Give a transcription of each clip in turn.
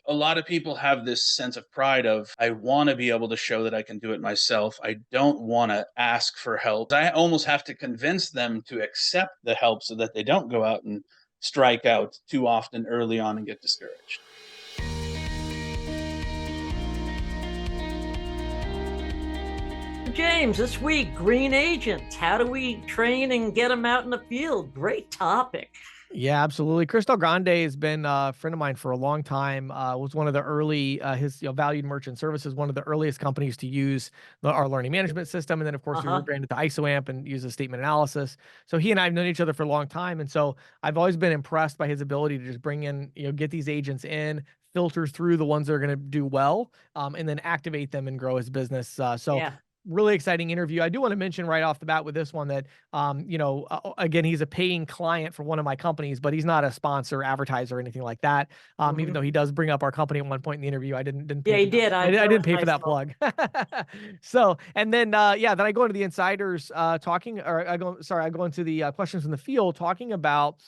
a lot of people have this sense of pride of, I want to be able to show that I can do it myself. I don't want to ask for help. I almost have to convince them to accept the help so that they don't go out and strike out too often early on and get discouraged. James, this week, green agents. How do we train and get them out in the field? Great topic. Yeah, absolutely. Chris Del Grande has been a friend of mine for a long time. Was one of the early, his Valued Merchant Services, one of the earliest companies to use our learning management system. And then, of course, we Uh-huh. rebranded to ISOAMP and use a statement analysis. So he and I have known each other for a long time. And so I've always been impressed by his ability to just bring in, get these agents in, filter through the ones that are going to do well, and then activate them and grow his business. So Yeah. really exciting interview. I do want to mention right off the bat with this one that, again, he's a paying client for one of my companies, but he's not a sponsor, advertiser, or anything like that. Even Mhm. though he does bring up our company at one point in the interview, I didn't Yeah, pay he for that. did. I That didn't was pay for nice that of him. plug. So, and then, then I go into the insiders talking, or I go into the questions from the field talking about,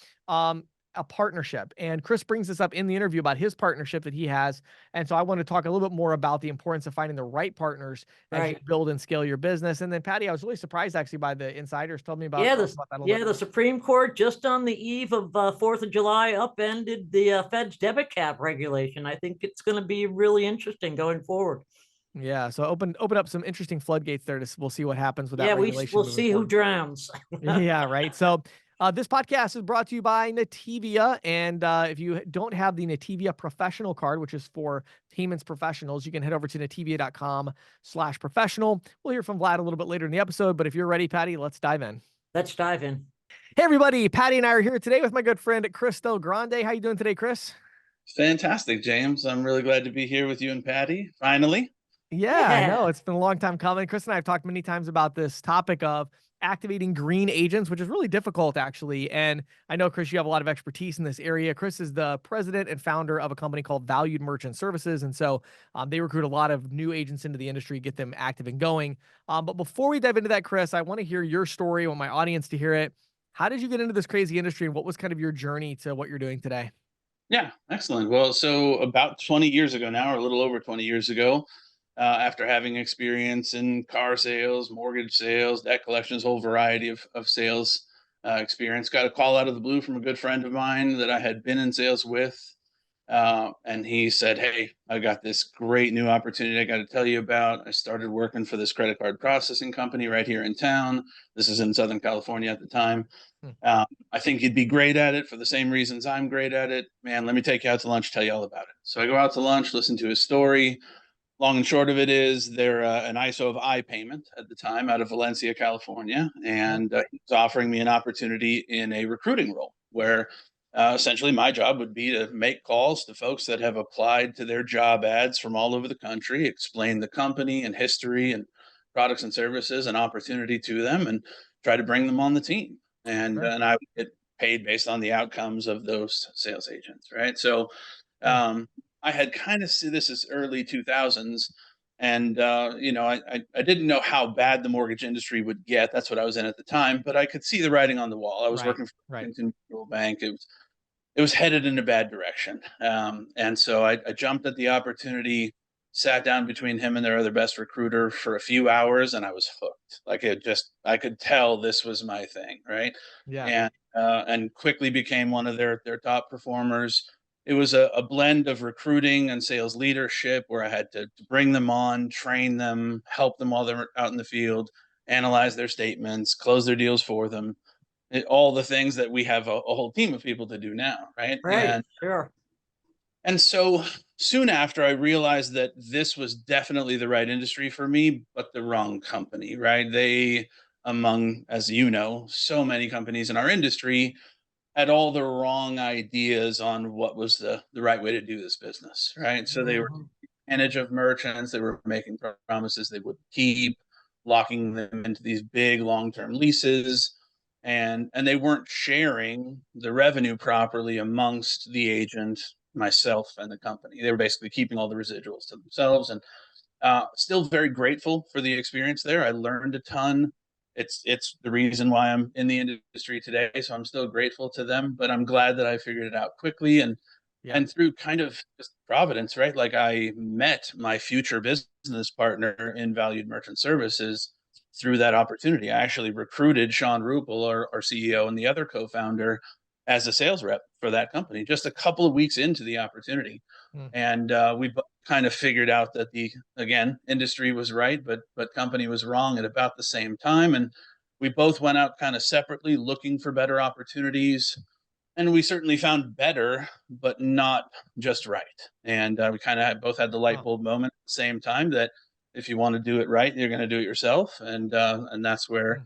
a partnership. And Chris brings this up in the interview about his partnership that he has. And so I want to talk a little bit more about the importance of finding the right partners as you Right. build and scale your business. And then Patty, I was really surprised actually by the insiders. Told me Yeah, talk the about that a little yeah, bit the more. Supreme Court just on the eve of 4th of July upended the Fed's debit cap regulation. I think it's going to be really interesting going forward. Yeah, so open up some interesting floodgates there. We'll see what happens with that Yeah, regulation we'll moving see who forward. drowns. Yeah, right. So this podcast is brought to you by Nativia. And if you don't have the Nativia professional card, which is for payments professionals, you can head over to nativia.com/professional. We'll hear from Vlad a little bit later in the episode. But if you're ready, Patty, let's dive in. Let's dive in. Hey, everybody. Patty and I are here today with my good friend, Chris Del Grande. How you doing today, Chris? Fantastic, James. I'm really glad to be here with you and Patty, finally. Yeah, I know. Yeah. It's been a long time coming. Chris and I have talked many times about this topic of activating green agents, which is really difficult, actually. And I know, Chris, you have a lot of expertise in this area. Chris is the president and founder of a company called Valued Merchant Services. And so they recruit a lot of new agents into the industry, get them active and going. But before we dive into that, Chris, I want to hear your story. I want my audience to hear it. How did you get into this crazy industry and what was kind of your journey to what you're doing today? Yeah, excellent. Well, so about 20 years ago now, or a little over 20 years ago, after having experience in car sales, mortgage sales, debt collections, whole variety of sales experience, got a call out of the blue from a good friend of mine that I had been in sales with. And he said, "Hey, I got this great new opportunity I got to tell you about. I started working for this credit card processing company right here in town. This is in Southern California at the time. Hmm. I think you'd be great at it for the same reasons I'm great at it. Man, let me take you out to lunch, tell you all about it." So I go out to lunch, listen to his story. Long and short of it is they're an ISO of iPayment at the time out of Valencia, California. And he was offering me an opportunity in a recruiting role where essentially my job would be to make calls to folks that have applied to their job ads from all over the country, explain the company and history and products and services and opportunity to them, and try to bring them on the team. Sure. And I would get paid based on the outcomes of those sales agents, right? So Hmm. um, I had kind of see this as early 2000s, and I didn't know how bad the mortgage industry would get. That's what I was in at the time, but I could see the writing on the wall. I was Right. working for Right. Huntington Mutual Bank. It was headed in a bad direction, and so I jumped at the opportunity. Sat down between him and their other best recruiter for a few hours, and I was hooked. I could tell this was my thing, right? Yeah. And quickly became one of their top performers. It was a blend of recruiting and sales leadership where I had to bring them on, train them, help them while they're out in the field, analyze their statements, close their deals for them. All the things that we have a whole team of people to do now, right? Right. Sure. And so soon after, I realized that this was definitely the right industry for me, but the wrong company, right? They, among, as you know, so many companies in our industry had all the wrong ideas on what was the right way to do this business, right? So they were Mhm. advantage of merchants, they were making promises they would keep, locking them into these big long-term leases, and they weren't sharing the revenue properly amongst the agent, myself, and the company. They were basically keeping all the residuals to themselves, and still very grateful for the experience there. I learned a ton. It's the reason why I'm in the industry today, so I'm still grateful to them. But I'm glad that I figured it out quickly and Yeah. And through kind of just providence, right? Like I met my future business partner in Valued Merchant Services through that opportunity. I actually recruited Sean Rupel, our CEO, and the other co-founder as a sales rep for that company just a couple of weeks into the opportunity. Mm. And we kind of figured out that the, again, industry was right, but company was wrong at about the same time. And we both went out kind of separately looking for better opportunities, and we certainly found better, but not just right. And we kind of both had the light Wow. bulb moment at the same time that if you want to do it right, you're going to do it yourself. And that's where Mm.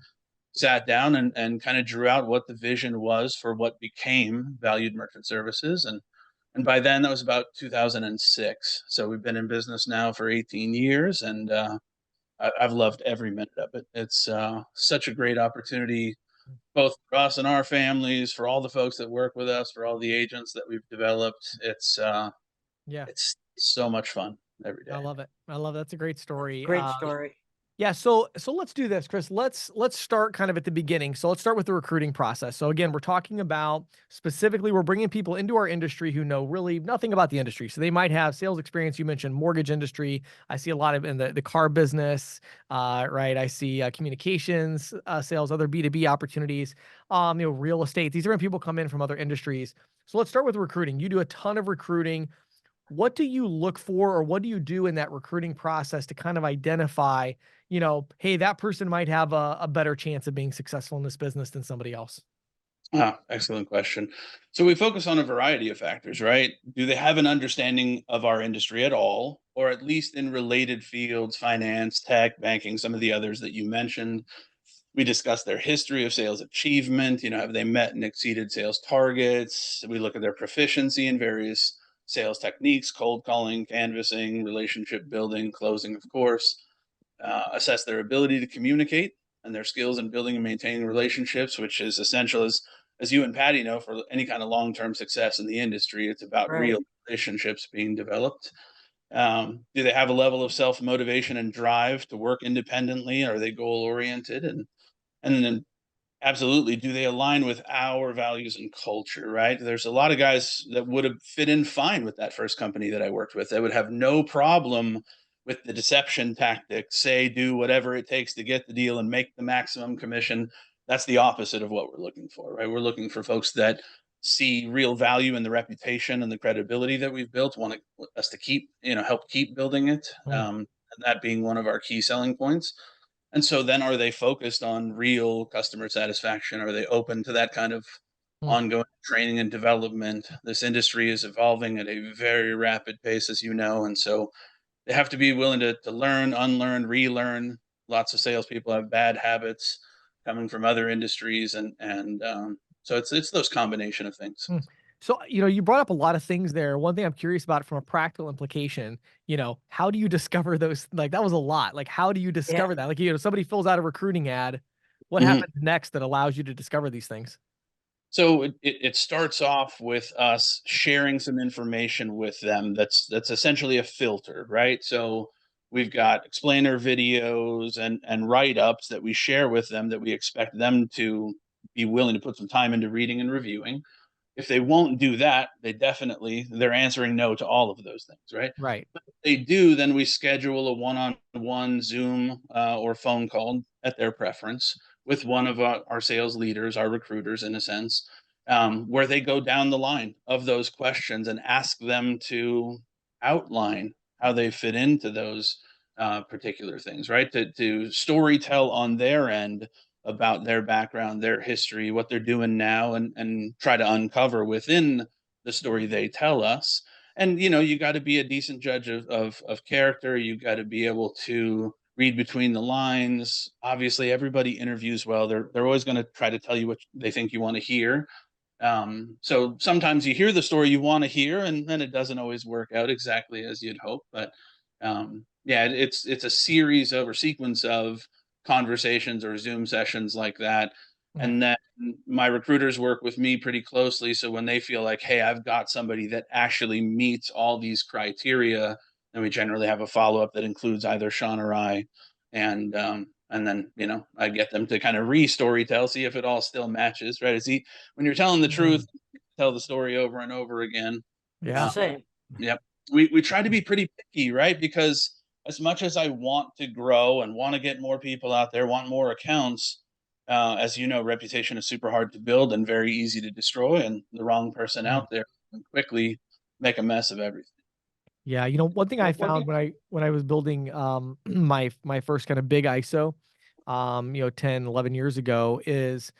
sat down and kind of drew out what the vision was for what became Valued Merchant Services. And by then that was about 2006. So we've been in business now for 18 years, and I've loved every minute of it. It's such a great opportunity, both for us and our families, for all the folks that work with us, for all the agents that we've developed. Yeah. It's so much fun every I day. love it. I love That's a great story. Great story. Yeah, so let's do this, Chris. Let's start kind of at the beginning. So let's start with the recruiting process. So again, we're talking about specifically we're bringing people into our industry who know really nothing about the industry. So they might have sales experience. You mentioned mortgage industry. I see a lot of in the car business, right? I see communications sales, other B2B opportunities, real estate. These are when people come in from other industries. So let's start with recruiting. You do a ton of recruiting. What do you look for, or what do you do in that recruiting process to kind of identify, hey, that person might have a better chance of being successful in this business than somebody else? Excellent question. So we focus on a variety of factors, right? Do they have an understanding of our industry at all, or at least in related fields, finance, tech, banking, some of the others that you mentioned? We discuss their history of sales achievement. Have they met and exceeded sales targets? We look at their proficiency in various sales techniques, cold calling, canvassing, relationship building, closing, of course. Assess their ability to communicate and their skills in building and maintaining relationships, which is essential as you and Patty know, for any kind of long-term success in the industry. It's about Right. real relationships being developed. Do they have a level of self-motivation and drive to work independently? Are they goal-oriented? And then absolutely, do they align with our values and culture, right? There's a lot of guys that would have fit in fine with that first company that I worked with. They would have no problem with the deception tactics, say, do whatever it takes to get the deal and make the maximum commission. That's the opposite of what we're looking for, right? We're looking for folks that see real value in the reputation and the credibility that we've built, want us to keep, help keep building it. Mm. And that being one of our key selling points. And so then are they focused on real customer satisfaction? Are they open to that kind of Mm. ongoing training and development? This industry is evolving at a very rapid pace, as you know. And so they have to be willing to learn, unlearn, relearn. Lots of salespeople have bad habits coming from other industries. And so it's those combination of things. Mm. So, you brought up a lot of things there. One thing I'm curious about from a practical implication, how do you discover those? Like, that was a lot. Like, how do you Yeah. discover that? Like, somebody fills out a recruiting ad. What Mhm. happens next that allows you to discover these things? So it starts off with us sharing some information with them that's essentially a filter, right? So we've got explainer videos and write-ups that we share with them that we expect them to be willing to put some time into reading and reviewing. If they won't do that, they're answering no to all of those things, right? Right. If they do, then we schedule a one-on-one Zoom or phone call at their preference with one of our sales leaders, our recruiters, in a sense, where they go down the line of those questions and ask them to outline how they fit into those particular things, right? To story tell on their end about their background, their history, what they're doing now, and try to uncover within the story they tell us. And you got to be a decent judge of character. You got to be able to read between the lines. Obviously, everybody interviews well. They're always going to try to tell you what they think you want to hear. So sometimes you hear the story you want to hear, and then it doesn't always work out exactly as you'd hope. But yeah, it's a series of or sequence of conversations or Zoom sessions like that. Mm. And then my recruiters work with me pretty closely. So when they feel like, hey, I've got somebody that actually meets all these criteria, then we generally have a follow up that includes either Sean or I. And then, I get them to kind of re-story tell, see if it all still matches, right? When you're telling the Mm. truth, tell the story over and over again. Yeah. Same. Yep. We try to be pretty picky, right? Because as much as I want to grow and want to get more people out there, want more accounts, as you know, reputation is super hard to build and very easy to destroy. And the wrong person Mm. out there can quickly make a mess of everything. Yeah, one thing I found when I was building my first kind of big ISO 10, 11 years ago is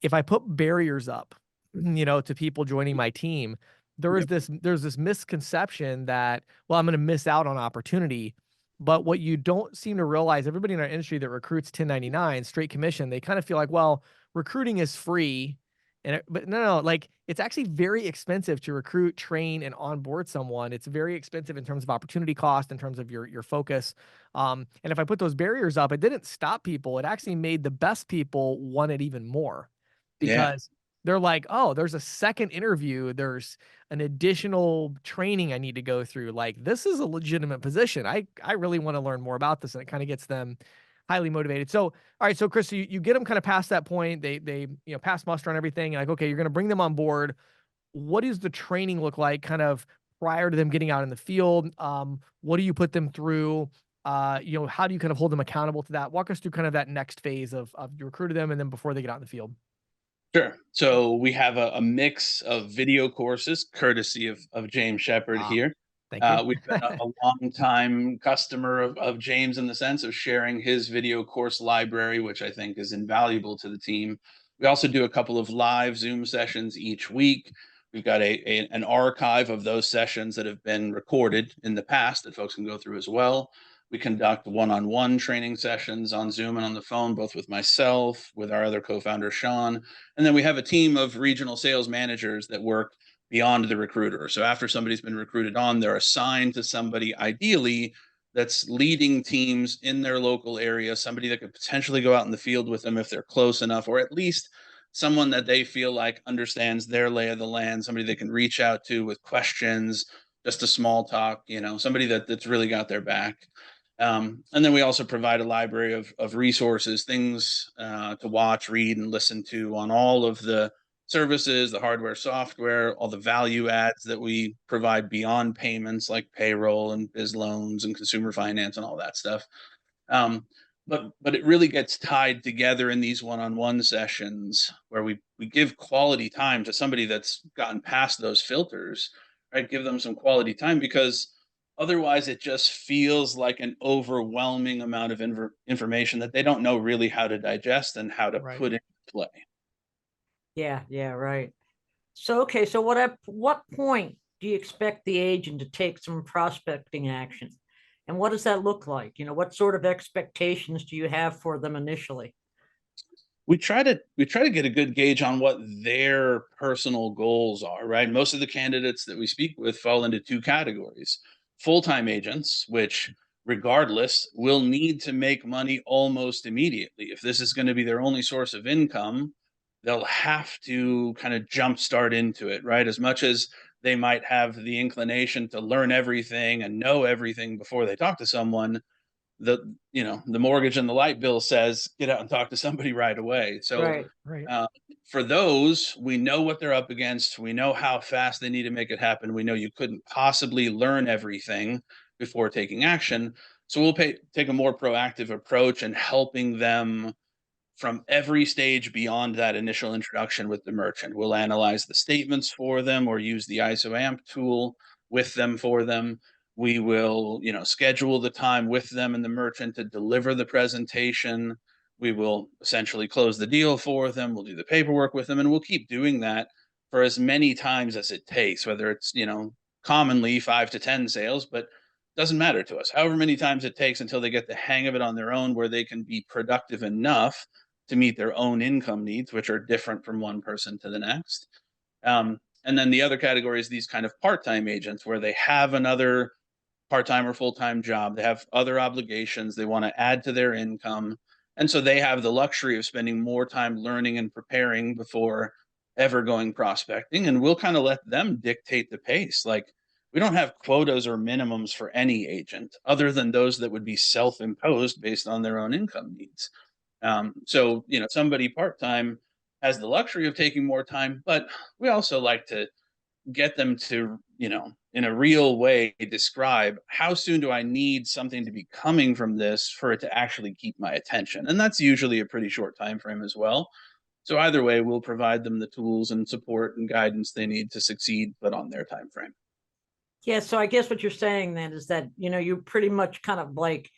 if I put barriers up, to people joining my team, Yep. there's this misconception that, well, I'm going to miss out on opportunity. But what you don't seem to realize, everybody in our industry that recruits 1099 straight commission, they kind of feel like, well, recruiting is free. But no, like it's actually very expensive to recruit, train, and onboard someone. It's very expensive in terms of opportunity cost, in terms of your focus. And if I put those barriers up, it didn't stop people. It actually made the best people want it even more Yeah. because they're like, oh, there's a second interview. There's an additional training I need to go through. Like, this is a legitimate position. I really want to learn more about this. And it kind of gets them highly motivated. So, all right. So Chris, so you get them kind of past that point. They pass muster on everything. And like, okay, you're going to bring them on board. What does the training look like kind of prior to them getting out in the field? What do you put them through? How do you kind of hold them accountable to that? Walk us through kind of that next phase of you recruited them and then before they get out in the field. Sure. So we have a mix of video courses, courtesy of James Shepard Ah, here. thank you. We've been a long time customer of James in the sense of sharing his video course library, which I think is invaluable to the team. We also do a couple of live Zoom sessions each week. We've got an archive of those sessions that have been recorded in the past that folks can go through as well. We conduct one-on-one training sessions on Zoom and on the phone, both with myself, with our other co-founder, Sean. And then we have a team of regional sales managers that work beyond the recruiter. So after somebody's been recruited on, they're assigned to somebody ideally that's leading teams in their local area, somebody that could potentially go out in the field with them if they're close enough, or at least someone that they feel like understands their lay of the land, somebody they can reach out to with questions, just a small talk, somebody that's really got their back. And then we also provide a library of resources, things to watch, read, and listen to on all of the services, the hardware, software, all the value adds that we provide beyond payments like payroll and biz loans and consumer finance and all that stuff. Um, but it really gets tied together in these one-on-one sessions where we give quality time to somebody that's gotten past those filters, right? Give them some quality time because otherwise it just feels like an overwhelming amount of information that they don't know really how to digest and how to Right. put into play. Yeah, right. So, okay, so at what point do you expect the agent to take some prospecting action? And what does that look like? What sort of expectations do you have for them initially? We try to get a good gauge on what their personal goals are, right? Most of the candidates that we speak with fall into two categories. Full-time agents, which regardless will need to make money almost immediately. If this is going to be their only source of income, they'll have to kind of jumpstart into it, right? As much as they might have the inclination to learn everything and know everything before they talk to someone, the mortgage and the light bill says get out and talk to somebody right away. So Right. Right. for those, we know what they're up against, we know how fast they need to make it happen, we know you couldn't possibly learn everything before taking action, so we'll take a more proactive approach in helping them from every stage beyond that initial introduction with the merchant. We'll analyze the statements for them or use the ISO AMP tool with them for them. We will, schedule the time with them and the merchant to deliver the presentation. We will essentially close the deal for them. We'll do the paperwork with them, and we'll keep doing that for as many times as it takes, whether it's, commonly 5 to 10 sales, but doesn't matter to us. However many times it takes until they get the hang of it on their own where they can be productive enough to meet their own income needs, which are different from one person to the next. And then the other category is these kind of part-time agents where they have another part-time or full-time job. They have other obligations they want to add to their income. And so they have the luxury of spending more time learning and preparing before ever going prospecting. And we'll kind of let them dictate the pace. Like we don't have quotas or minimums for any agent other than those that would be self-imposed based on their own income needs. So, somebody part-time has the luxury of taking more time, but we also like to get them to, you know, in a real way describe how soon do I need something to be coming from this for it to actually keep my attention. And that's usually a pretty short time frame as well. So either way, we'll provide them the tools and support and guidance they need to succeed, but on their time frame. Yeah, so I guess what you're saying then is that, you pretty much kind of like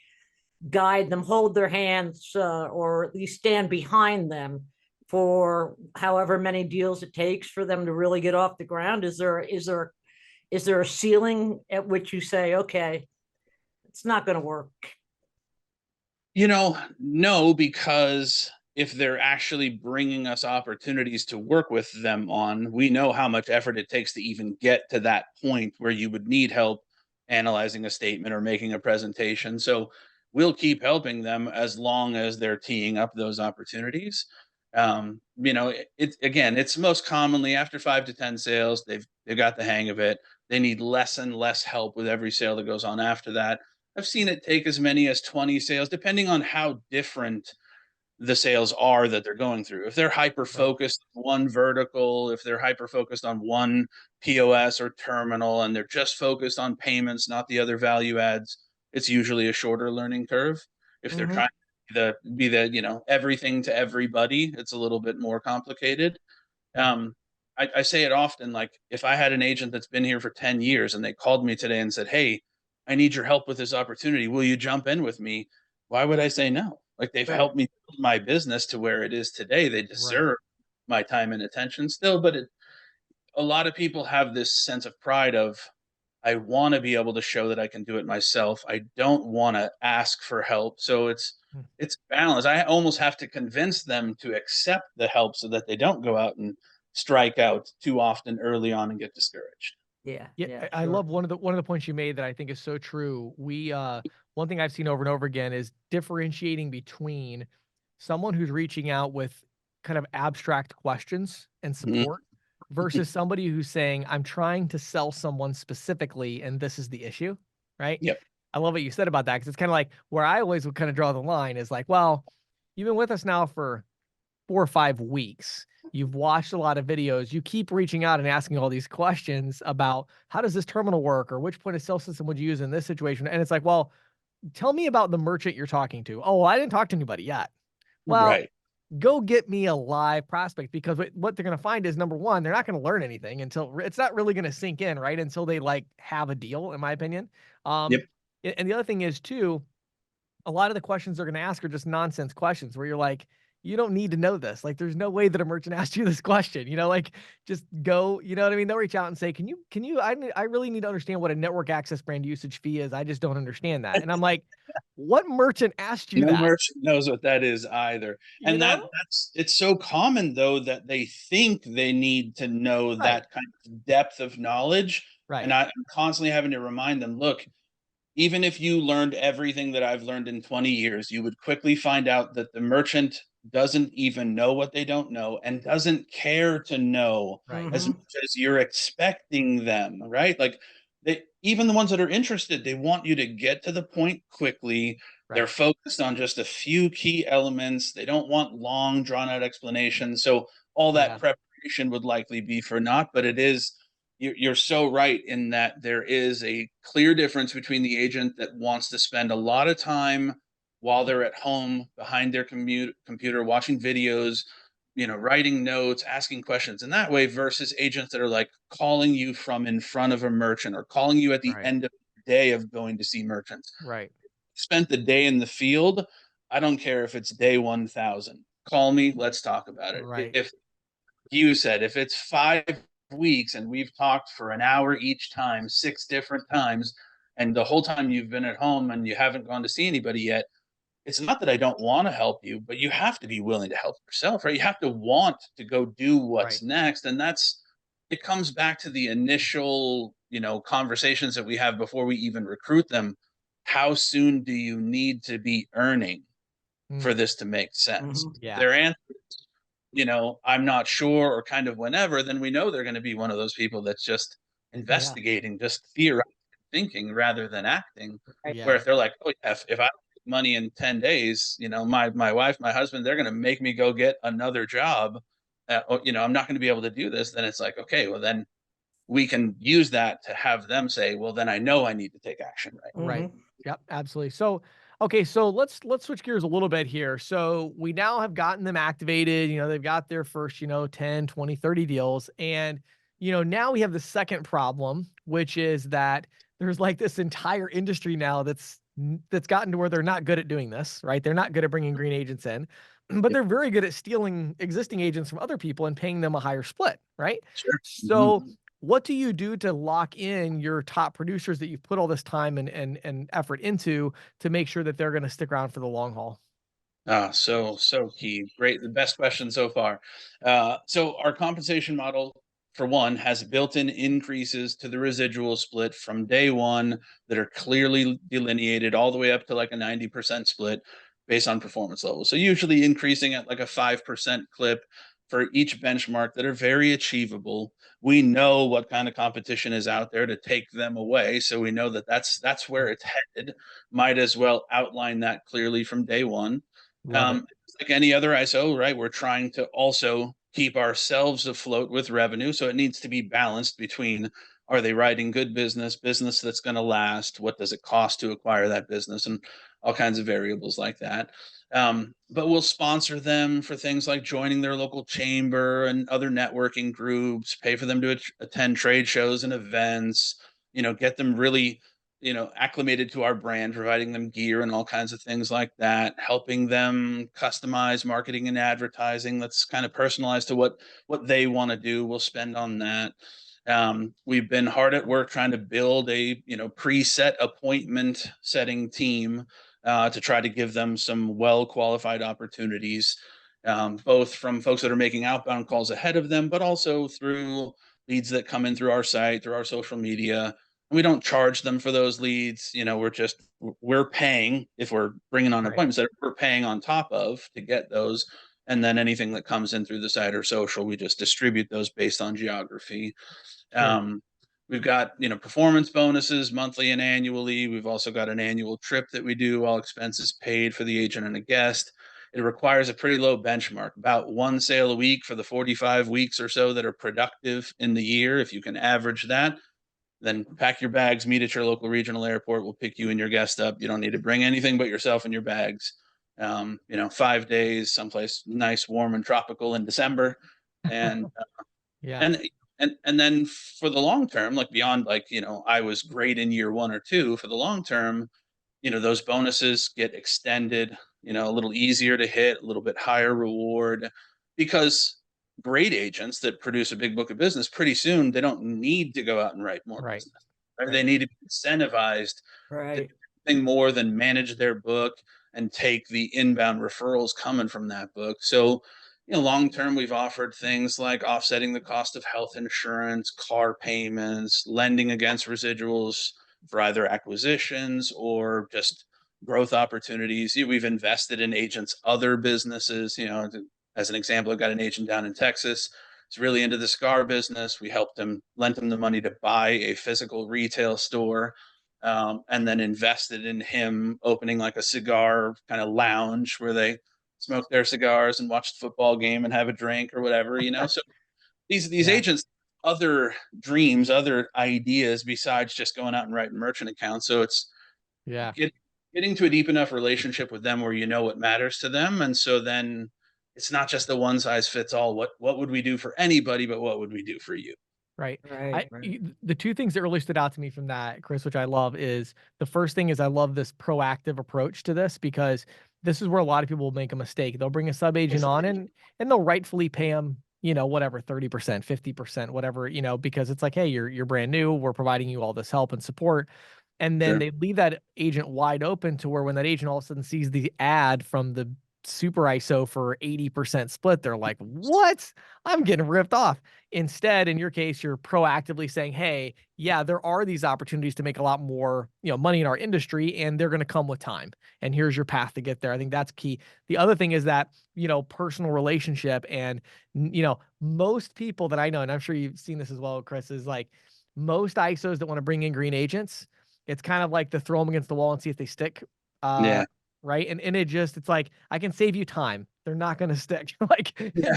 guide them, hold their hands, or at least stand behind them for however many deals it takes for them to really get off the ground. Is there a ceiling at which you say, okay, it's not going to work? You know, no, because if they're actually bringing us opportunities to work with them on, we know how much effort it takes to even get to that point where you would need help analyzing a statement or making a presentation. So we'll keep helping them as long as they're teeing up those opportunities. You know, it's most commonly after 5 to 10 sales, they've got the hang of it. They need less and less help with every sale that goes on after that. I've seen it take as many as 20 sales, depending on how different the sales are that they're going through. If they're hyper focused on one vertical, if they're hyper focused on one POS or terminal, and they're just focused on payments, not the other value adds, it's usually a shorter learning curve. If they're trying to be the, you know, everything to everybody, it's a little bit more complicated. I say it often, like if I had an agent that's been here for 10 years and they called me today and said, "Hey, I need your help with this opportunity. Will you jump in with me?" Why would I say no? Like they've Right. helped me build my business to where it is today. They deserve my time and attention still, but a lot of people have this sense of pride of, I want to be able to show that I can do it myself. I don't want to ask for help. So it's balance. I almost have to convince them to accept the help so that they don't go out and strike out too often early on and get discouraged. Yeah. Yeah, I Sure. love one of the points you made that I think is so true. One thing I've seen over and over again is differentiating between someone who's reaching out with kind of abstract questions and Mhm. support versus somebody who's saying, I'm trying to sell someone specifically, and this is the issue, right? Yep. I love what you said about that because it's kind of like where I always would kind of draw the line is like, well, you've been with us now for 4 or 5 weeks. You've watched a lot of videos. You keep reaching out and asking all these questions about how does this terminal work or which point of sale system would you use in this situation? And it's like, well, tell me about the merchant you're talking to. Oh, well, I didn't talk to anybody yet. Well, Right. go get me a live prospect because what they're going to find is number one, they're not going to learn anything until it's not really going to sink in, right? Until they like have a deal, in my opinion. Yep. And the other thing is too, a lot of the questions they're going to ask are just nonsense questions where you're like, you don't need to know this. Like, there's no way that a merchant asked you this question, like just go, you know what I mean? They'll reach out and say, I really need to understand what a network access brand usage fee is. I just don't understand that. And I'm like, what merchant asked you No that? merchant knows what that is either. You And know? that's it's so common though that they think they need to know Right. that kind of depth of knowledge. And Right. I'm constantly having to remind them, look, even if you learned everything that I've learned in 20 years, you would quickly find out that the merchant doesn't even know what they don't know and doesn't care to know Right. as much as you're expecting them, right? Like even the ones that are interested, they want you to get to the point quickly. They're Right. focused on just a few key elements. They don't want long, drawn out explanations. So all that Yeah. preparation would likely be for naught, but you're so right in that there is a clear difference between the agent that wants to spend a lot of time while they're at home behind their computer watching videos, writing notes, asking questions in that way versus agents that are like calling you from in front of a merchant or calling you at the Right. end of the day of going to see merchants. Right. Spent the day in the field. I don't care if it's day 1,000. Call me. Let's talk about it. Right. If you said if it's 5 weeks and we've talked for an hour each time, 6 different times, and the whole time you've been at home and you haven't gone to see anybody yet, it's not that I don't want to help you, but you have to be willing to help yourself, right? You have to want to go do what's Right. next. And it comes back to the initial, conversations that we have before we even recruit them. How soon do you need to be earning for Mm, this to make sense? yeah. Their answer, I'm not sure or kind of whenever, then we know they're going to be one of those people that's just investigating, just theorizing, thinking rather than acting. Yeah. Where if they're like, oh yeah, if I don't make money in 10 days, my wife, my husband, they're going to make me go get another job. I'm not going to be able to do this. Then it's like, okay, well then we can use that to have them say, well, then I know I need to take action, right? Right. Mhm. Yep, absolutely. So, okay, so let's switch gears a little bit here. So we now have gotten them activated, they've got their first, 10, 20, 30 deals. And, now we have the second problem, which is that there's like this entire industry now that's gotten to where they're not good at doing this, right? They're not good at bringing green agents in, but they're very good at stealing existing agents from other people and paying them a higher split, right? Sure. So what do you do to lock in your top producers that you've put all this time and effort into to make sure that they're going to stick around for the long haul? So key. Great. The best question so far. So our compensation model, for one, has built-in increases to the residual split from day one that are clearly delineated all the way up to like a 90% split based on performance level. So usually increasing at like a 5% clip for each benchmark that are very achievable. We know what kind of competition is out there to take them away. So we know that that's where it's headed. Might as well outline that clearly from day one. Love it. It's like any other ISO, right? We're trying to also keep ourselves afloat with revenue. So it needs to be balanced between, are they writing good business that's going to last? What does it cost to acquire that business? And all kinds of variables like that. But we'll sponsor them for things like joining their local chamber and other networking groups, pay for them to attend trade shows and events, get them really acclimated to our brand, providing them gear and all kinds of things like that, helping them customize marketing and advertising that's kind of personalized to what they want to do. We'll spend on that. We've been hard at work trying to build a preset appointment setting team to try to give them some well qualified opportunities, both from folks that are making outbound calls ahead of them, but also through leads that come in through our site, through our social media. We don't charge them for those leads. We're paying if we're bringing on Right. appointments that we're paying on top of to get those. And then anything that comes in through the site or social, we just distribute those based on geography. Sure. We've got, performance bonuses monthly and annually. We've also got an annual trip that we do, all expenses paid for the agent and a guest. It requires a pretty low benchmark, about one sale a week for the 45 weeks or so that are productive in the year. If you can average that, then pack your bags, meet at your local regional airport. We'll pick you and your guest up. You don't need to bring anything but yourself and your bags. 5 days, someplace nice, warm, and tropical in December, and Yeah. and then for the long term, like beyond I was great in year 1 or 2. For the long term, those bonuses get extended. A little easier to hit, a little bit higher reward, because great agents that produce a big book of business, pretty soon they don't need to go out and write more Right. business. Right? Right. They need to be incentivized to Right. do something more than manage their book and take the inbound referrals coming from that book. So, long term, we've offered things like offsetting the cost of health insurance, car payments, lending against residuals for either acquisitions or just growth opportunities. We've invested in agents' other businesses. As an example, I've got an agent down in Texas. He's really into the cigar business. We helped him, lent him the money to buy a physical retail store, and then invested in him opening like a cigar kind of lounge where they smoke their cigars and watch the football game and have a drink or whatever. So these Yeah. agents, other dreams, other ideas besides just going out and writing merchant accounts. So it's Yeah. getting to a deep enough relationship with them where what matters to them, and so then it's not just the one size fits all. What would we do for anybody, but what would we do for you? Right. Right. Right. The two things that really stood out to me from that, Chris, which I love, is the first thing is I love this proactive approach to this, because this is where a lot of people will make a mistake. They'll bring a sub agent on and they'll rightfully pay them, whatever, 30%, 50%, whatever, because it's like, hey, you're brand new. We're providing you all this help and support. And then Sure. they leave that agent wide open to where when that agent all of a sudden sees the ad from the super ISO for 80% split, they're like, what? I'm getting ripped off. Instead, in your case, you're proactively saying, hey, yeah, there are these opportunities to make a lot more, money in our industry, and they're going to come with time. And here's your path to get there. I think that's key. The other thing is that, personal relationship, and, most people that I know, and I'm sure you've seen this as well, Chris, is like most ISOs that want to bring in green agents, it's kind of like to throw them against the wall and see if they stick. Yeah. Right. And it's like, I can save you time. They're not going to stick. Like, Yeah.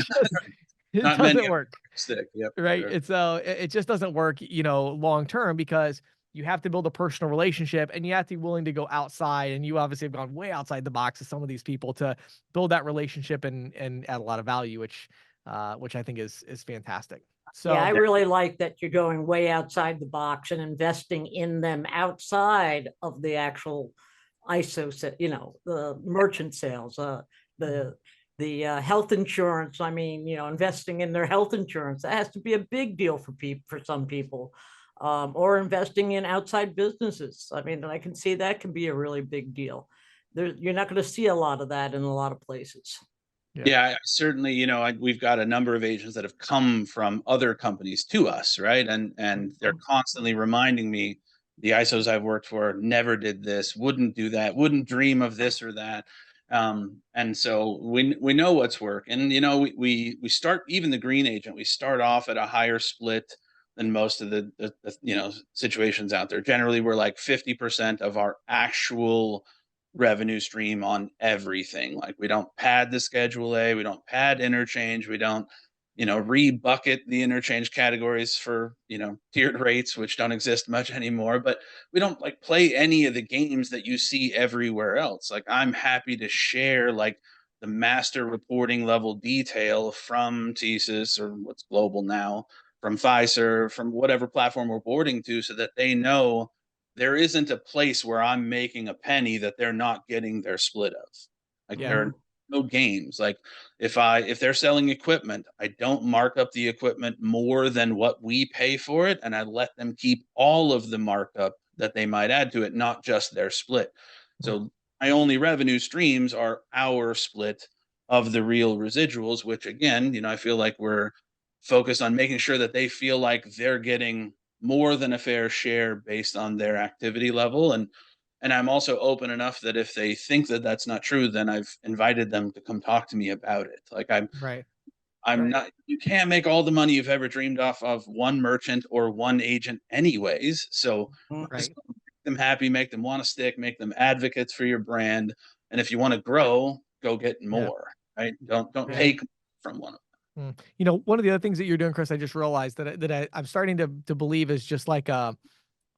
It Not many doesn't of work. them stick. Yep. Right. Sure. It's it just doesn't work, long term because you have to build a personal relationship and you have to be willing to go outside. And you obviously have gone way outside the box of some of these people to build that relationship and add a lot of value, which I think is fantastic. Yeah, I So really like that you're going way outside the box and investing in them outside of the actual ISO, the merchant sales, the health insurance. I mean, investing in their health insurance, that has to be a big deal for some people, or investing in outside businesses. I mean, I can see that can be a really big deal. You're not going to see a lot of that in a lot of places. yeah. Yeah, certainly, we've got a number of agents that have come from other companies to us, right? And they're constantly reminding me the ISOs I've worked for never did this, wouldn't do that, wouldn't dream of this or that. And so we know what's working. We start, even the green agent, we start off at a higher split than most of the situations out there. Generally, we're like 50% of our actual revenue stream on everything. Like, we don't pad the schedule A, we don't pad interchange, we don't, re-bucket the interchange categories for, tiered rates, which don't exist much anymore. But we don't like play any of the games that you see everywhere else. Like, I'm happy to share like the master reporting level detail from TSYS, or what's global now, from Fiserv, from whatever platform we're boarding to, so that they know there isn't a place where I'm making a penny that they're not getting their split of. Like, Yeah. there are no games. Like, if they're selling equipment, I don't mark up the equipment more than what we pay for it, and I let them keep all of the markup that they might add to it, not just their split. So my only revenue streams are our split of the real residuals, which, again, I feel like we're focused on making sure that they feel like they're getting more than a fair share based on their activity level. And I'm also open enough that if they think that that's not true, then I've invited them to come talk to me about it. Like, I'm Right. I'm Right. not, you can't make all the money you've ever dreamed off of one merchant or one agent anyways. So just Right. make them happy, make them want to stick, make them advocates for your brand. And if you want to grow, go get Yeah. more, right? Don't Yeah. take from one of them. One of the other things that you're doing, Chris, I just realized I'm starting to believe is just like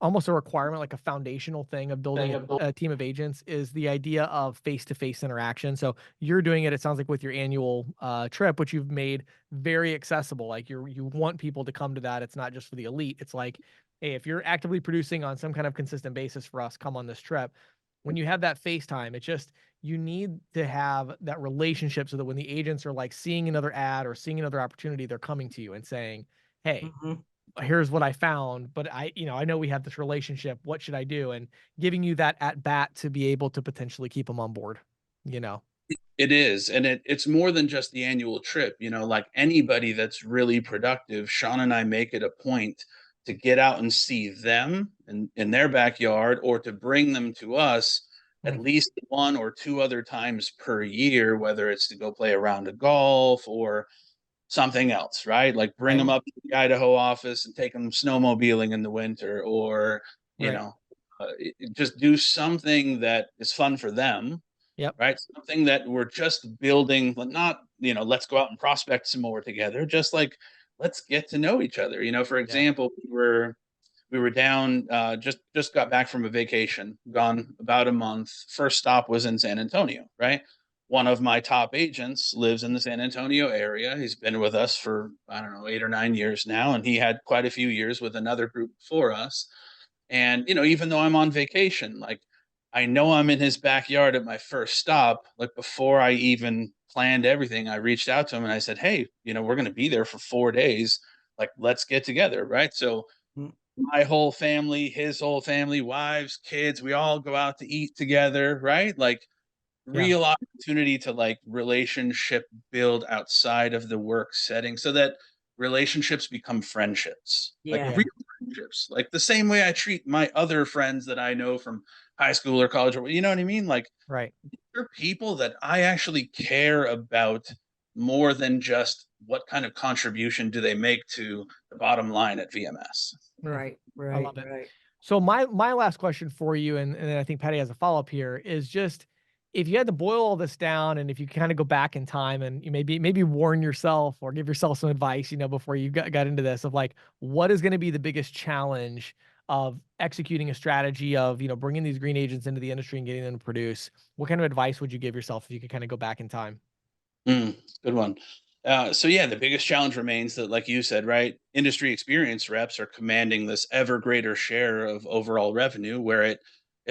almost a requirement, like a foundational thing of building a team of agents, is the idea of face-to-face interaction. So you're doing it, it sounds like, with your annual trip, which you've made very accessible. Like, you want people to come to that. It's not just for the elite. It's like, hey, if you're actively producing on some kind of consistent basis for us, come on this trip. When you have that FaceTime, you need to have that relationship so that when the agents are like seeing another ad or seeing another opportunity, they're coming to you and saying, hey, Mhm. here's what I found, but I know we have this relationship. What should I do? And giving you that at bat to be able to potentially keep them on board, you know? It is. And it's more than just the annual trip. Like anybody that's really productive, Sean and I make it a point to get out and see them in their backyard, or to bring them to us at Mm. least one or two other times per year, whether it's to go play a round of golf or something else, right? Like, bring them Right. up to the Idaho office and take them snowmobiling in the winter, or, you Right. know, just do something that is fun for them, Yep. right? Something that we're just building, but not, let's go out and prospect some more together. Just like, let's get to know each other. For Yeah. example, we were down, just got back from a vacation, gone about a month. First stop was in San Antonio, right? One of my top agents lives in the San Antonio area. He's been with us for, I don't know, 8 or 9 years now, and he had quite a few years with another group before us. And even though I'm on vacation, like, I know I'm in his backyard at my first stop. Like, before I even planned everything, I reached out to him and I said, hey, we're going to be there for 4 days. Like, let's get together, right? So Mm. my whole family, his whole family, wives, kids, we all go out to eat together, right? Like, Yeah. real opportunity to like relationship build outside of the work setting, so that relationships become friendships, like Yeah. real friendships, like the same way I treat my other friends that I know from high school or college, or you know what I mean? Like, Right. they're people that I actually care about more than just what kind of contribution do they make to the bottom line at VMS. Mm. Right. I Right. love it. Right. So my last question for you, and I think Patty has a follow-up here, is just if you had to boil all this down, and if you kind of go back in time and you maybe warn yourself or give yourself some advice, before you got into this, of like, what is going to be the biggest challenge of executing a strategy of, bringing these green agents into the industry and getting them to produce? What kind of advice would you give yourself if you could kind of go back in time? Good one. So yeah, the biggest challenge remains that, like you said, right, industry experience reps are commanding this ever greater share of overall revenue, where it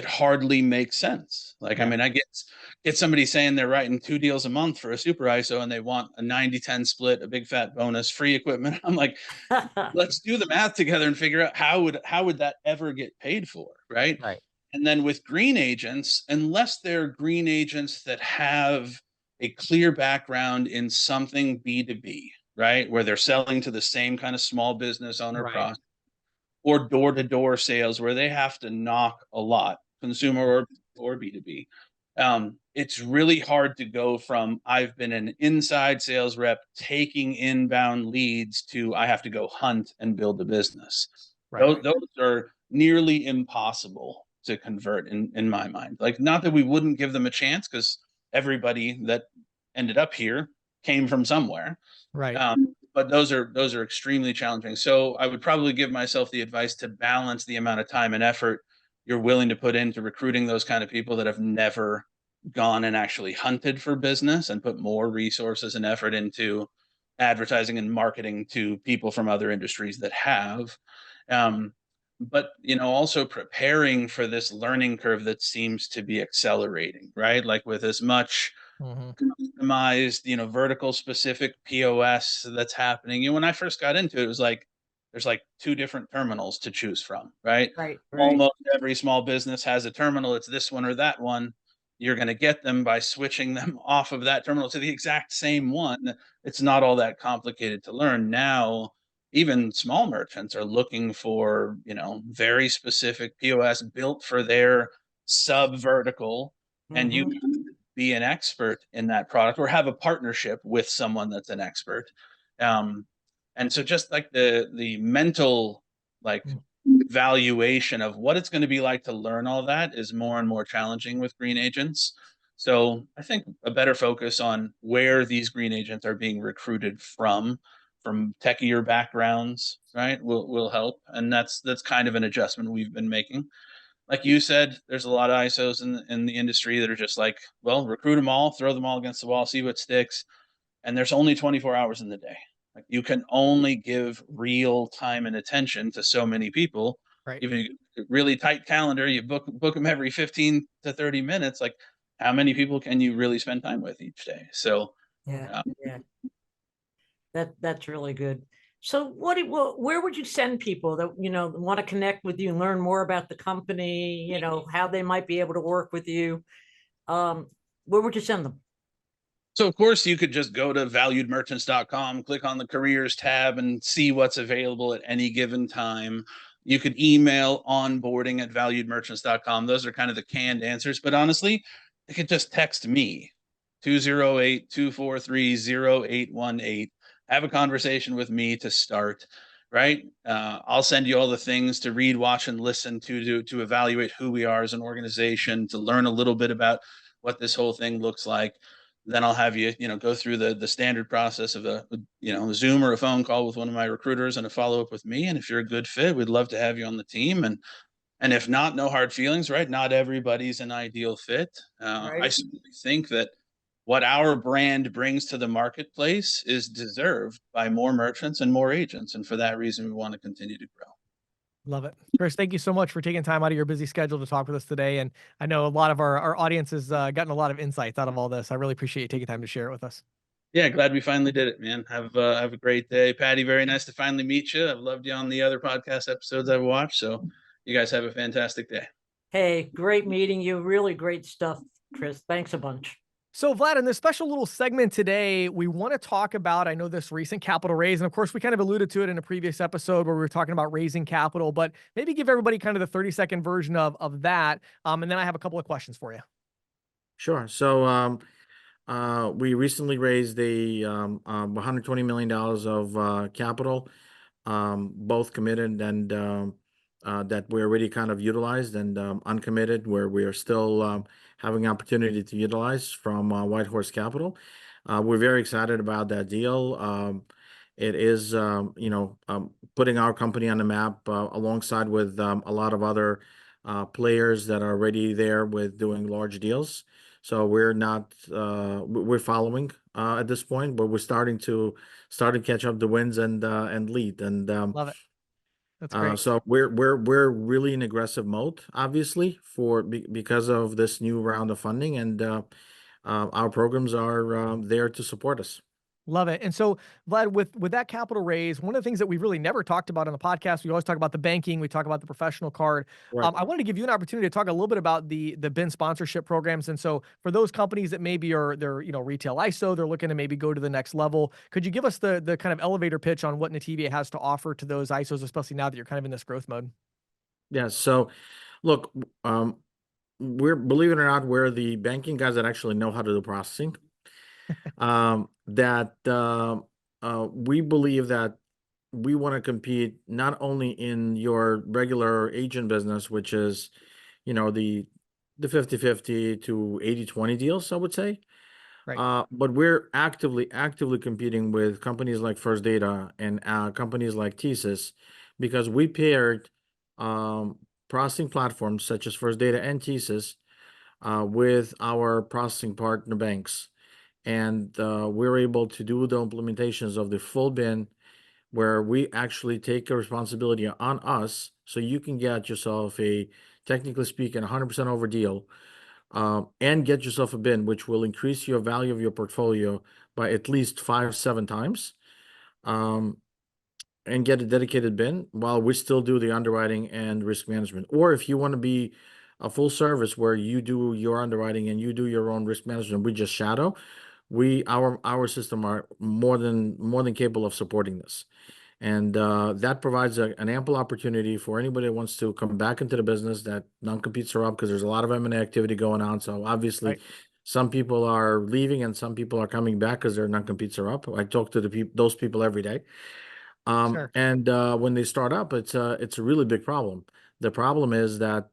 hardly makes sense. Like, I Yeah. mean, I get somebody saying they're writing 2 deals a month for a super ISO and they want a 90-10 split, a big fat bonus, free equipment. I'm like, let's do the math together and figure out how would that ever get paid for, right? Right. And then with green agents, unless they're green agents that have a clear background in something B2B, right, where they're selling to the same kind of small business owner Right. or door-to-door sales where they have to knock a lot, consumer or B2B. It's really hard to go from I've been an inside sales rep taking inbound leads to I have to go hunt and build a business. Right. Those are nearly impossible to convert in my mind. Like, not that we wouldn't give them a chance, because everybody that ended up here came from somewhere. Right. But those are extremely challenging. So I would probably give myself the advice to balance the amount of time and effort you're willing to put into recruiting those kind of people that have never gone and actually hunted for business, and put more resources and effort into advertising and marketing to people from other industries that have. Um, but also preparing for this learning curve that seems to be accelerating, right? Like, with as much Hmm. customized, vertical specific POS that's happening. When I first got into it, it was like there's like two different terminals to choose from, right? Right, right. Almost every small business has a terminal. It's this one or that one. You're going to get them by switching them off of that terminal to the exact same one. It's not all that complicated to learn. Now, even small merchants are looking for, very specific POS built for their sub vertical, and you Mhm. be an expert in that product or have a partnership with someone that's an expert. Um, and so just like the mental, like, Mm. valuation of what it's going to be like to learn all that is more and more challenging with green agents. So I think a better focus on where these green agents are being recruited from techier backgrounds, right, will help. And that's kind of an adjustment we've been making. Like you said, there's a lot of ISOs in the industry that are just like, well, recruit them all, throw them all against the wall, see what sticks. And there's only 24 hours in the day. Like, you can only give real time and attention to so many people. Right. Even a really tight calendar, you book them every 15 to 30 minutes. Like, how many people can you really spend time with each day? So, Yeah, um, yeah. That's really good. So where would you send people that, want to connect with you and learn more about the company, how they might be able to work with you? Um, where would you send them? So of course you could just go to valuedmerchants.com, click on the careers tab and see what's available at any given time. You could email onboarding@valuedmerchants.com. Those are kind of the canned answers, but honestly, you could just text me 208-243-0818. Have a conversation with me to start, right? I'll send you all the things to read, watch, and listen to evaluate who we are as an organization, to learn a little bit about what this whole thing looks like. Then I'll have you, go through the standard process of a Zoom or a phone call with one of my recruiters and a follow up with me. And if you're a good fit, we'd love to have you on the team. And if not, no hard feelings, right? Not everybody's an ideal fit. I Right. certainly think that what our brand brings to the marketplace is deserved by more merchants and more agents. And for that reason, we want to continue to grow. Love it. Chris, thank you so much for taking time out of your busy schedule to talk with us today. And I know a lot of our audience has gotten a lot of insights out of all this. I really appreciate you taking time to share it with us. Yeah, glad we finally did it, man. Have a great day, Patty. Very nice to finally meet you. I've loved you on the other podcast episodes I've watched. So you guys have a fantastic day. Hey, great meeting you. Really great stuff, Chris. Thanks a bunch. So, Vlad, in this special little segment today, we want to talk about, I know, this recent capital raise. And of course, we kind of alluded to it in a previous episode where we were talking about raising capital, but maybe give everybody kind of the 30-second version of that. And then I have a couple of questions for you. Sure. So we recently raised $120 million of capital, both committed and that we already kind of utilized and uncommitted, where we are still having opportunity to utilize from Whitehorse Capital. We're very excited about that deal. It is, putting our company on the map alongside with a lot of other players that are already there with doing large deals. So we're not, we're following at this point, but we're starting to catch up the wins and lead. And Love it. That's great. so we're really in aggressive mode, obviously, because of this new round of funding, and our programs are there to support us. Love it. And so, Vlad, with that capital raise, one of the things that we've really never talked about on the podcast, we always talk about the banking, we talk about the professional card. Right. I wanted to give you an opportunity to talk a little bit about the BIN sponsorship programs. And so, for those companies that maybe they're retail ISO, they're looking to maybe go to the next level. Could you give us the kind of elevator pitch on what Nativia has to offer to those ISOs, especially now that you're kind of in this growth mode? Yeah. So, look, believe it or not, we're the banking guys that actually know how to do processing. We believe that we want to compete not only in your regular agent business, which is, the 50-50 to 80-20 deals, I would say. Right. But we're actively competing with companies like First Data and companies like TSYS, because we paired processing platforms such as First Data and TSYS with our processing partner banks. And we're able to do the implementations of the full BIN, where we actually take a responsibility on us, so you can get yourself a, technically speaking, 100% over deal, and get yourself a BIN, which will increase your value of your portfolio by at least 5-7 times, and get a dedicated BIN while we still do the underwriting and risk management. Or if you want to be a full service where you do your underwriting and you do your own risk management, we just shadow. Our system are more than capable of supporting this, and that provides an ample opportunity for anybody that wants to come back into the business, that non-competes are up, because there's a lot of M&A activity going on. So obviously, Right. some people are leaving and some people are coming back because their non-competes are up. I talk to those people every day. Sure. And when they start up, it's a really big problem. The problem is that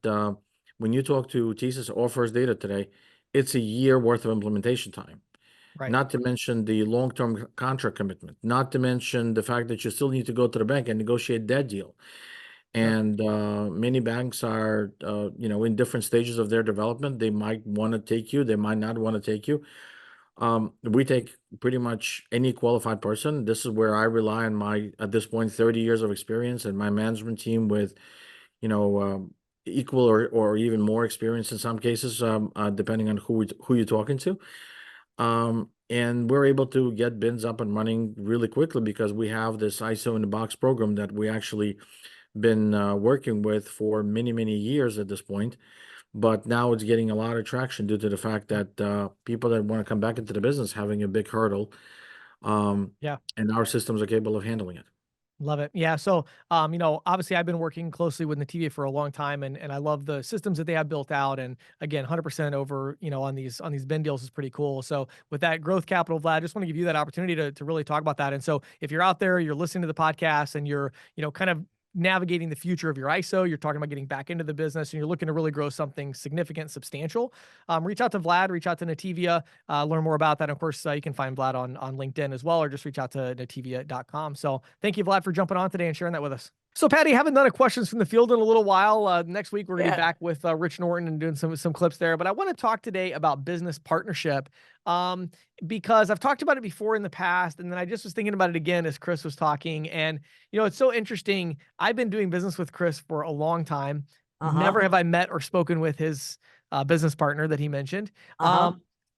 when you talk to TSYS or First Data today, it's a year worth of implementation time. Right. Not to mention the long-term contract commitment, not to mention the fact that you still need to go to the bank and negotiate that deal. And many banks are, in different stages of their development. They might want to take you, they might not want to take you. We take pretty much any qualified person. This is where I rely on my, at this point, 30 years of experience, and my management team with, equal or even more experience in some cases, depending on who you're talking to. And we're able to get BINs up and running really quickly because we have this ISO in the box program that we actually been working with for many, many years at this point. But now it's getting a lot of traction due to the fact that people that want to come back into the business having a big hurdle. Yeah. And our systems are capable of handling it. Love it. Yeah. So, obviously I've been working closely with Nativia for a long time, and I love the systems that they have built out. And again, 100% over, on these BIN deals is pretty cool. So with that growth capital, Vlad, I just want to give you that opportunity to really talk about that. And so if you're out there, you're listening to the podcast and you're, kind of navigating the future of your ISO, you're talking about getting back into the business and you're looking to really grow something significant, substantial, reach out to Vlad, reach out to Nativia, learn more about that. And of course, you can find Vlad on LinkedIn as well, or just reach out to nativia.com. So thank you, Vlad, for jumping on today and sharing that with us. So Patty, haven't done a questions from the field in a little while. Next week, we're going to be back with Rich Norton and doing some clips there. But I want to talk today about business partnership because I've talked about it before in the past. And then I just was thinking about it again as Chris was talking. And, it's so interesting. I've been doing business with Chris for a long time. Never have I met or spoken with his business partner that he mentioned.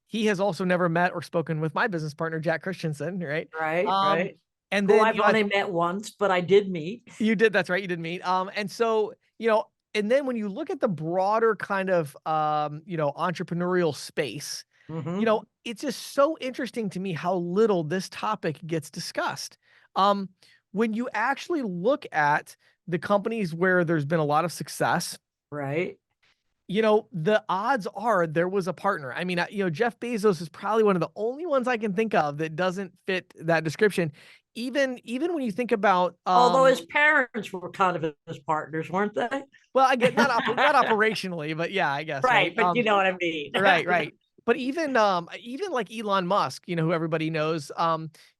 He has also never met or spoken with my business partner, Jack Christensen, right? Right. And Who then I've only met once, but I did meet. You did. That's right. You did meet. And so, and then when you look at the broader kind of, entrepreneurial space, it's just so interesting to me how little this topic gets discussed. When you actually look at the companies where there's been a lot of success, right? The odds are there was a partner. I mean, Jeff Bezos is probably one of the only ones I can think of that doesn't fit that description. even when you think about, Although his parents were kind of his partners, weren't they? well, I get not not operationally, but yeah, I guess, Right, right? but you know what I mean. Right, right. But even like Elon Musk, you know, who everybody knows,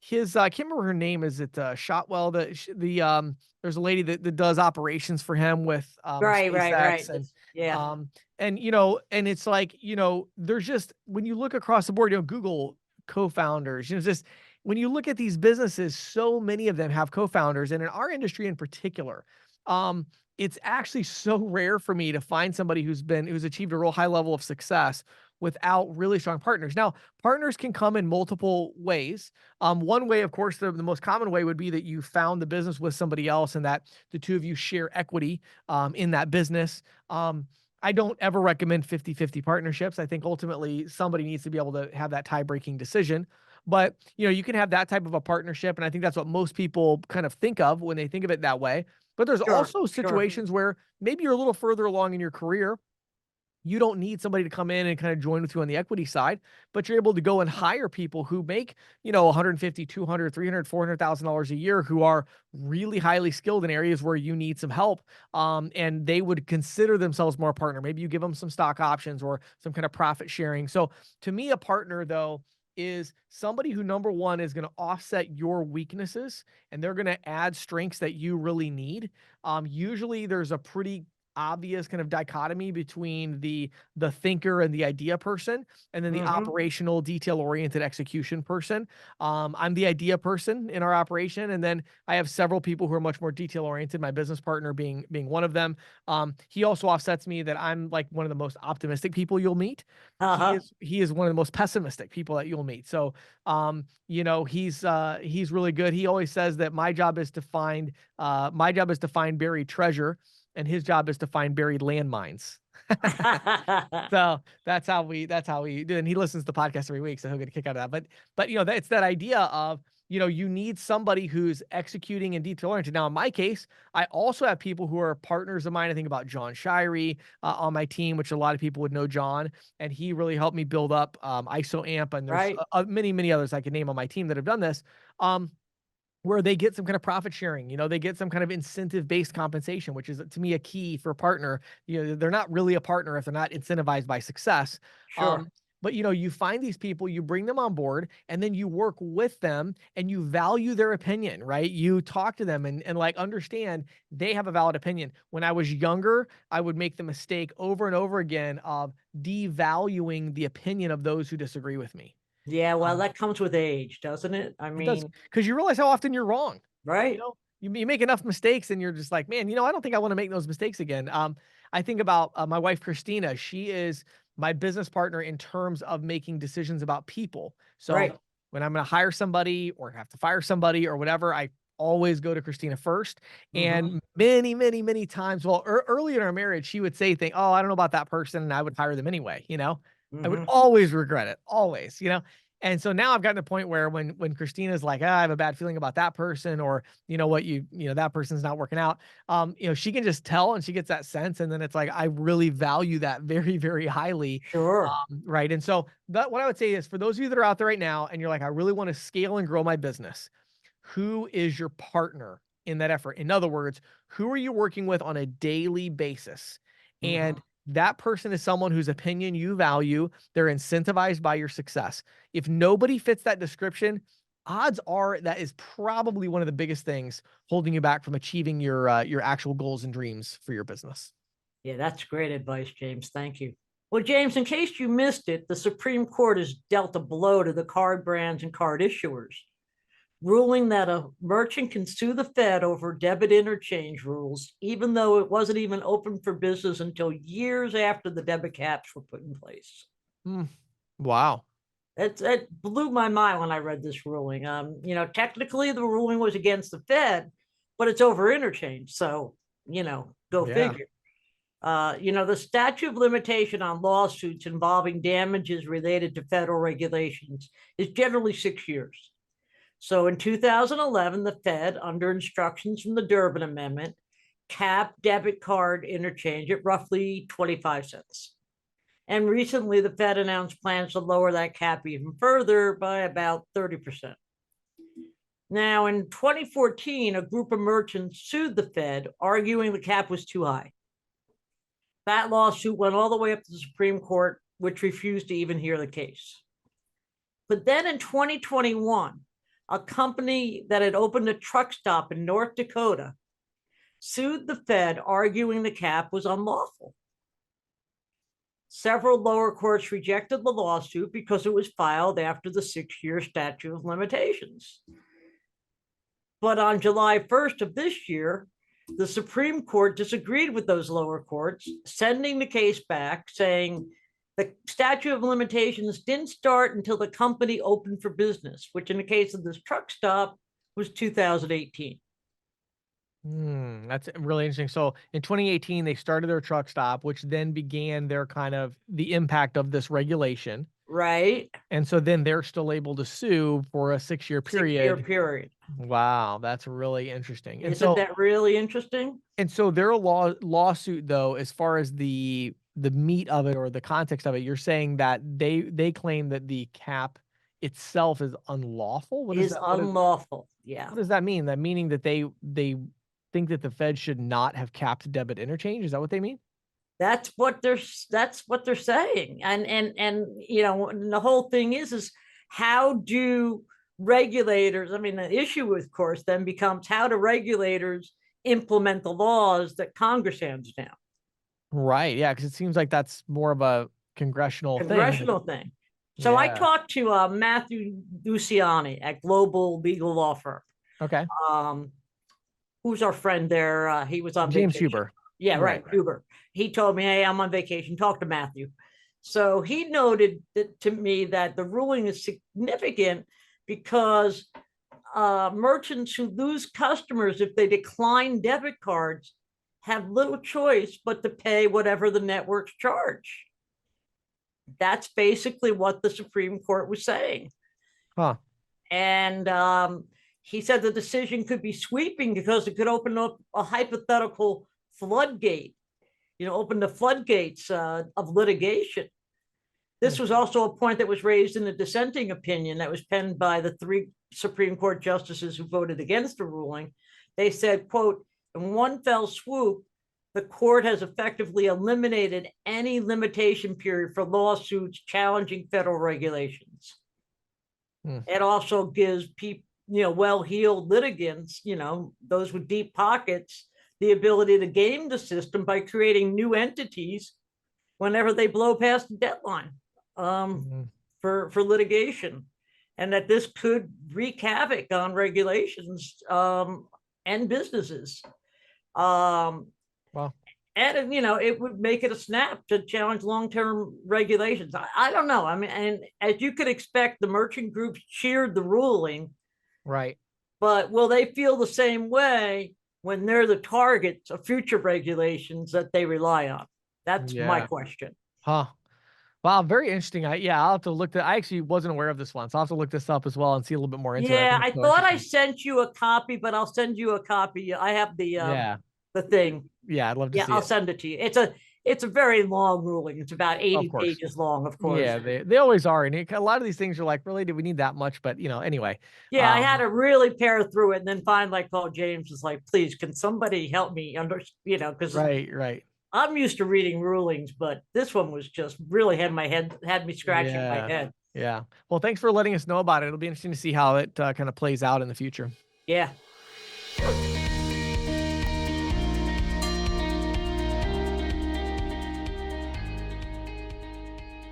his I can't remember her name. Is it Shotwell? There's a lady that does operations for him with Right, right, right. SpaceX, and Yeah. you know, and it's like, you know, there's just, when you look across the board, you know, Google co-founders, you know, just when you look at these businesses, so many of them have co-founders, and in our industry in particular, um, it's actually so rare for me to find somebody who's achieved a real high level of success without really strong partners. Now, partners can come in multiple ways. One way, of course, the most common way would be that you found the business with somebody else and that the two of you share equity in that business. I don't ever recommend 50-50 partnerships. I think ultimately somebody needs to be able to have that tie-breaking decision. But, you know, you can have that type of a partnership, and I think that's what most people kind of think of when they think of it that way. But there's Sure, also sure. situations where maybe you're a little further along in your career. You don't need somebody to come in and kind of join with you on the equity side, but you're able to go and hire people who make, you know, 150, 200, 300, $400,000 a year, who are really highly skilled in areas where you need some help. And they would consider themselves more a partner. Maybe you give them some stock options or some kind of profit sharing. So to me, a partner, though, is somebody who, number one, is going to offset your weaknesses, and they're going to add strengths that you really need. Usually there's a pretty obvious kind of dichotomy between the thinker and the idea person, and then the Mhm. operational detail oriented execution person. I'm the idea person in our operation, and then I have several people who are much more detail oriented, my business partner being one of them. He also offsets me that I'm like one of the most optimistic people you'll meet. Uh-huh. He is one of the most pessimistic people that you'll meet. So you know, he's really good. He always says that my job is to find buried treasure, and his job is to find buried landmines. So that's how we do. And he listens to the podcast every week, so he'll get a kick out of that. But you know, it's that idea of, you know, you need somebody who's executing and detail oriented. Now, in my case, I also have people who are partners of mine. I think about John Shirey on my team, which a lot of people would know John, and he really helped me build up ISO AMP. And there's Right. many others I can name on my team that have done this. Where they get some kind of profit sharing, you know, they get some kind of incentive based compensation, which is to me a key for a partner. You know, they're not really a partner if they're not incentivized by success. Sure. But you know, you find these people, you bring them on board, and then you work with them and you value their opinion, right? You talk to them and like understand they have a valid opinion. When I was younger, I would make the mistake over and over again of devaluing the opinion of those who disagree with me. Yeah, well, Um, that comes with age, doesn't it? I it does, mean, because you realize how often you're wrong. You right? know, you make enough mistakes and you're just like, man, you know, I don't think I want to make those mistakes again. I think about my wife, Christina. She is my business partner in terms of making decisions about people. So Right. when I'm going to hire somebody or have to fire somebody or whatever, I always go to Christina first. Mhm. And many times, well, early in our marriage, she would say things, oh, I don't know about that person. And I would hire them anyway. You know, I would Mhm. always regret it, always, you know. And so now I've gotten to the point where when Christina's like, I have a bad feeling about that person, or you know what, you know, that person's not working out. You know, she can just tell and she gets that sense. And then it's like, I really value that very highly. Sure. Right. And so that what I would say is, for those of you that are out there right now and you're like, I really want to scale and grow my business, who is your partner in that effort? In other words, who are you working with on a daily basis? And Mhm. that person is someone whose opinion you value. They're incentivized by your success. If nobody fits that description, odds are that is probably one of the biggest things holding you back from achieving your actual goals and dreams for your business. Yeah, that's great advice, James. Thank you. Well, James, in case you missed it, the Supreme Court has dealt a blow to the card brands and card issuers, ruling that a merchant can sue the Fed over debit interchange rules, even though it wasn't even open for business until years after the debit caps were put in place. Hmm. Wow. It blew my mind when I read this ruling. You know, technically the ruling was against the Fed, but it's over interchange. So, you know, go Yeah. figure. You know, the statute of limitation on lawsuits involving damages related to federal regulations is generally 6 years. So in 2011, the Fed, under instructions from the Durbin Amendment, capped debit card interchange at roughly 25 cents. And recently, the Fed announced plans to lower that cap even further by about 30%. Now, in 2014, a group of merchants sued the Fed, arguing the cap was too high. That lawsuit went all the way up to the Supreme Court, which refused to even hear the case. But then in 2021, a company that had opened a truck stop in North Dakota sued the Fed, arguing the cap was unlawful. Several lower courts rejected the lawsuit because it was filed after the 6-year statute of limitations. But on July 1st of this year, the Supreme Court disagreed with those lower courts, sending the case back, saying the statute of limitations didn't start until the company opened for business, which in the case of this truck stop was 2018. That's really interesting. So in 2018, they started their truck stop, which then began their kind of the impact of this regulation. Right? And so then they're still able to sue for a 6-year 6-year period. period. Wow, that's really interesting. And Isn't that really interesting? And so their lawsuit, though, as far as the meat of it or the context of it, you're saying that they claim that the cap itself is unlawful. What Is unlawful. Yeah. what does that mean? That meaning that they think that the Fed should not have capped debit interchange? Is that what they mean? That's what they're saying. And you know, and the whole thing is how do regulators, I mean, the issue, of course, then becomes how do regulators implement the laws that Congress hands down? Right. Yeah, because it seems like that's more of a congressional thing. So I Yeah. talked to Matthew Luciani at Global Legal Law Firm. Okay. Who's our friend there? He was on James vacation. Huber. Yeah, Right. right. Huber. He told me, hey, I'm on vacation. Talk to Matthew. So he noted that, to me, that the ruling is significant because merchants who lose customers if they decline debit cards have little choice but to pay whatever the networks charge. That's basically what the Supreme Court was saying. Huh. And he said the decision could be sweeping because it could open up a hypothetical floodgate, you know, open the floodgates of litigation. This was also a point that was raised in the dissenting opinion that was penned by the 3 Supreme Court justices who voted against the ruling. They said, quote, in one fell swoop, the court has effectively eliminated any limitation period for lawsuits challenging federal regulations. It also gives people, you know, well-heeled litigants, you know, those with deep pockets, the ability to game the system by creating new entities whenever they blow past the deadline for litigation. And that this could wreak havoc on regulations and businesses. Wow. And, you know, it would make it a snap to challenge long-term regulations. I don't know. I mean, and as you could expect, the merchant groups cheered the ruling. Right. But will they feel the same way when they're the targets of future regulations that they rely on? That's my question. Huh. Wow, very interesting. I'll have to look I actually wasn't aware of this one, so I'll have to look this up as well and see a little bit more into it. Yeah, I think it's so thought I interesting. sent you a copy, but I'll send you a copy. I have the thing. Yeah, I'd love to Yeah, see I'll it. send it to you. It's a very long ruling. It's about 80 course. pages long, of course. Yeah, they always are. And a lot of these things are like, really, do we need that much? But, you know, anyway. Yeah, I had to really pare through it. And then finally I called James, was like, please, can somebody help me you know, because Right. I'm used to reading rulings, but this one was just really had me scratching my head. Yeah. Well, thanks for letting us know about it. It'll be interesting to see how it kind of plays out in the future. Yeah.